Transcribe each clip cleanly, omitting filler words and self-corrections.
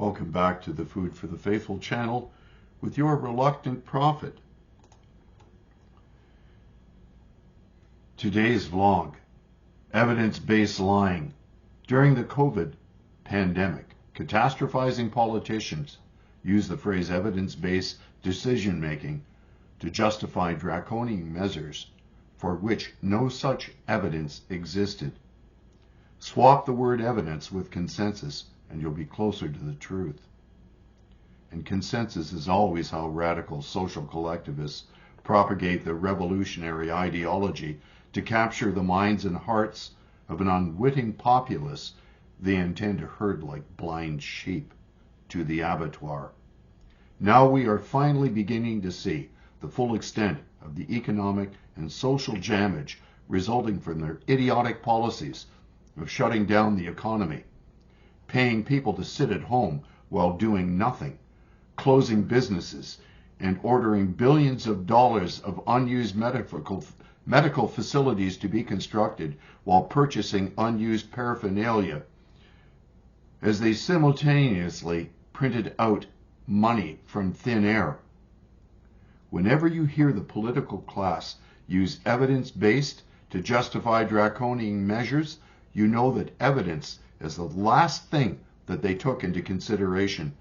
Welcome back to the Food for the Faithful channel with your reluctant prophet. Today's vlog, evidence-based lying. During the COVID pandemic, catastrophizing politicians use the phrase evidence-based decision-making to justify draconian measures for which no such evidence existed. Swap the word evidence with consensus and you'll be closer to the truth. And consensus is always how radical social collectivists propagate the revolutionary ideology to capture the minds and hearts of an unwitting populace they intend to herd like blind sheep to the abattoir. Now we are finally beginning to see the full extent of the economic and social damage resulting from their idiotic policies of shutting down the economy, paying people to sit at home while doing nothing, closing businesses, and ordering billions of dollars of unused medical facilities to be constructed while purchasing unused paraphernalia, as they simultaneously printed out money from thin air. Whenever you hear the political class use evidence-based to justify draconian measures, you know that evidence is the last thing that they took into consideration.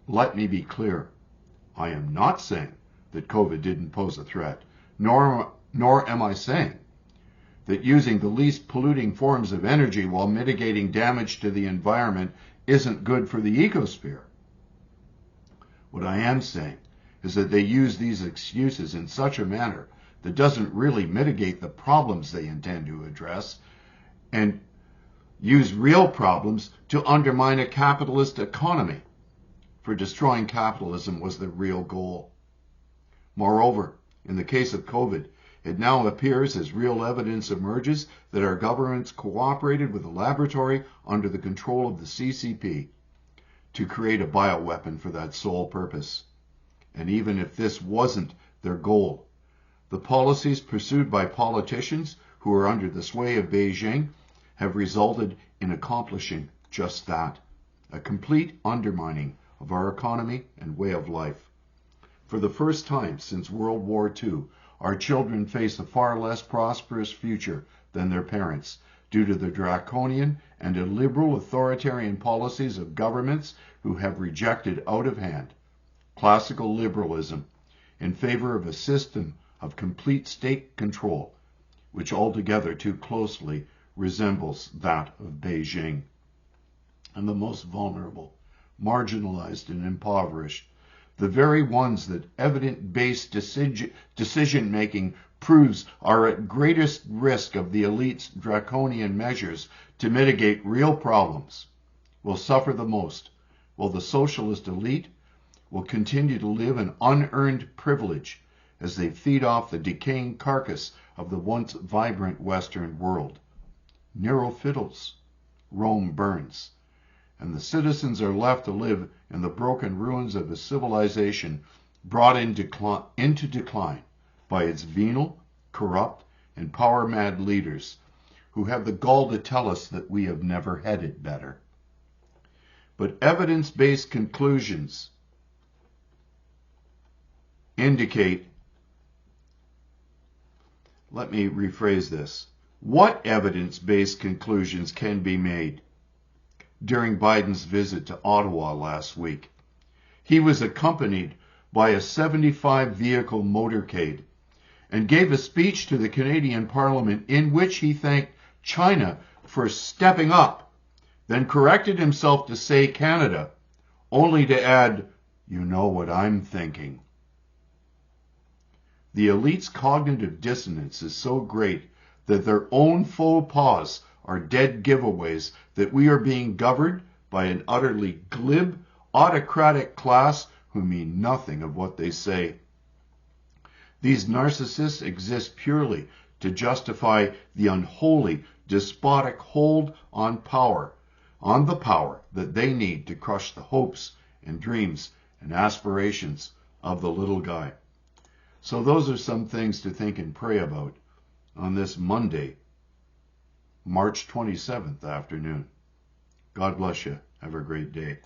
Let me be clear. I am not saying that COVID didn't pose a threat, nor am I saying that using the least polluting forms of energy while mitigating damage to the environment isn't good for the ecosphere. What I am saying is that they use these excuses in such a manner that doesn't really mitigate the problems they intend to address, and use real problems to undermine a capitalist economy, for destroying capitalism was the real goal. Moreover, in the case of COVID, it now appears as real evidence emerges that our governments cooperated with a laboratory under the control of the CCP to create a bioweapon for that sole purpose. And even if this wasn't their goal, the policies pursued by politicians who are under the sway of Beijing have resulted in accomplishing just that, a complete undermining of our economy and way of life. For the first time since World War II, our children face a far less prosperous future than their parents due to the draconian and illiberal authoritarian policies of governments who have rejected out of hand classical liberalism in favor of a system of complete state control, which altogether too closely resembles that of Beijing. And the most vulnerable, marginalized, and impoverished, the very ones that evidence-based decision-making proves are at greatest risk of the elite's draconian measures to mitigate real problems, will suffer the most, while the socialist elite will continue to live in unearned privilege as they feed off the decaying carcass of the once vibrant Western world. Nero fiddles, Rome burns, and the citizens are left to live in the broken ruins of a civilization brought into decline by its venal, corrupt, and power-mad leaders who have the gall to tell us that we have never had it better. But evidence-based conclusions indicate, let me rephrase this, what evidence-based conclusions can be made? During Biden's visit to Ottawa last week, he was accompanied by a 75-vehicle motorcade and gave a speech to the Canadian Parliament in which he thanked China for stepping up, then corrected himself to say Canada, only to add, "You know what I'm thinking." The elite's cognitive dissonance is so great that their own faux pas are dead giveaways that we are being governed by an utterly glib, autocratic class who mean nothing of what they say. These narcissists exist purely to justify the unholy, despotic hold on the power that they need to crush the hopes and dreams and aspirations of the little guy. So those are some things to think and pray about on this Monday, March 27th afternoon. God bless you. Have a great day.